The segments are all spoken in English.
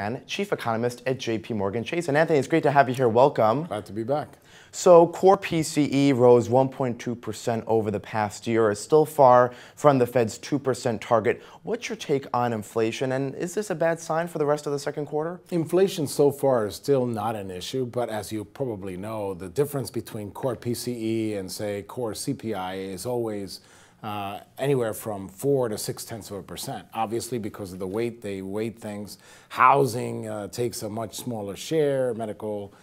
And Chief Economist at JPM Chase. And Anthony, it's great to have you here. Welcome. Glad to be back. So core PCE rose 1.2% over the past year. It's still far from the Fed's 2% target. What's your take on inflation, and is this a bad sign for the rest of the second quarter? Inflation so far is still not an issue, but as you probably know, the difference between core PCE and, say, core CPI is always anywhere from 4 to 0.6%. Obviously, because of the weight they weight things. Housing takes a much smaller share. Medical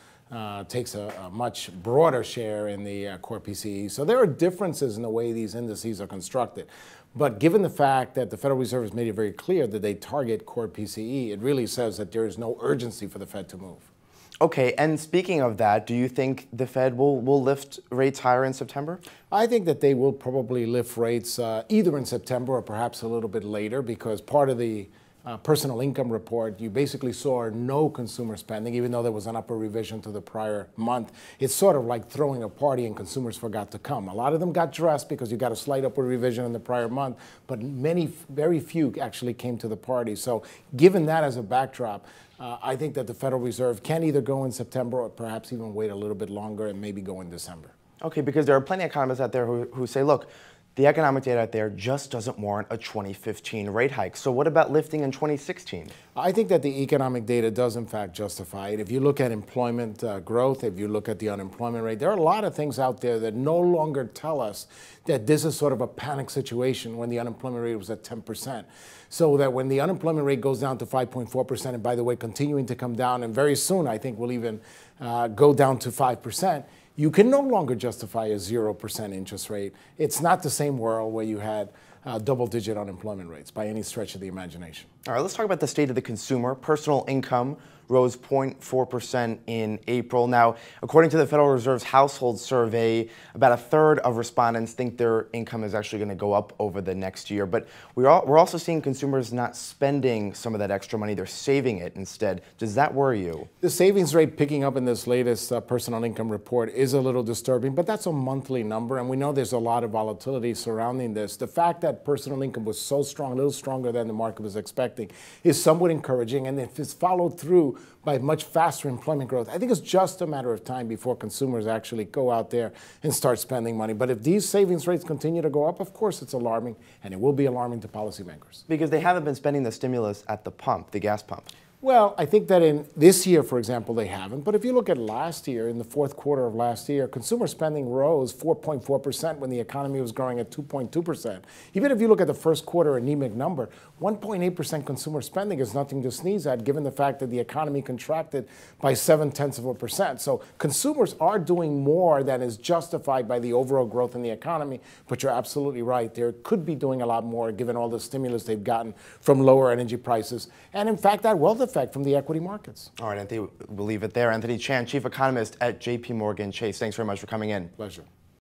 takes a much broader share in the core PCE. So there are differences in the way these indices are constructed. But given the fact that the Federal Reserve has made it very clear that they target core PCE, it really says that there is no urgency for the Fed to move. Okay, and speaking of that, do you think the Fed will lift rates higher in September? I think that they will probably lift rates either in September or perhaps a little bit later, because part of the personal income report, you basically saw no consumer spending, even though there was an upper revision to the prior month. It's sort of like throwing a party and consumers forgot to come. A lot of them got dressed because you got a slight upward revision in the prior month, but very few actually came to the party. So given that as a backdrop, I think that the Federal Reserve can either go in September or perhaps even wait a little bit longer and maybe go in December. Okay, because there are plenty of economists out there who say, look, the economic data out there just doesn't warrant a 2015 rate hike. So what about lifting in 2016? I think that the economic data does in fact justify it. If you look at employment growth, if you look at the unemployment rate, there are a lot of things out there that no longer tell us that this is sort of a panic situation when the unemployment rate was at 10%. So that when the unemployment rate goes down to 5.4%, and by the way, continuing to come down, and very soon I think will even go down to 5%, you can no longer justify a 0% interest rate. It's not the same world where you had double-digit unemployment rates by any stretch of the imagination. All right, let's talk about the state of the consumer. Personal income rose 0.4% in April. Now, according to the Federal Reserve's household survey, about a third of respondents think their income is actually going to go up over the next year. But we're also seeing consumers not spending some of that extra money. They're saving it instead. Does that worry you? The savings rate picking up in this latest personal income report is a little disturbing, but that's a monthly number, and we know there's a lot of volatility surrounding this. The fact that personal income was so strong, a little stronger than the market was expecting, is somewhat encouraging, and if it's followed through by much faster employment growth, I think it's just a matter of time before consumers actually go out there and start spending money. But if these savings rates continue to go up, of course it's alarming, and it will be alarming to policymakers. Because they haven't been spending the stimulus at the pump, the gas pump. Well, I think that in this year, for example, they haven't. But if you look at last year, in the fourth quarter of last year, consumer spending rose 4.4% when the economy was growing at 2.2%. Even if you look at the first quarter anemic number, 1.8% consumer spending is nothing to sneeze at, given the fact that the economy contracted by 0.7%. So consumers are doing more than is justified by the overall growth in the economy. But you're absolutely right. They could be doing a lot more, given all the stimulus they've gotten from lower energy prices. And in fact, that wealth effect from the equity markets. All right, Anthony, we'll leave it there. Anthony Chan, Chief Economist at JPM Chase. Thanks very much for coming in. Pleasure.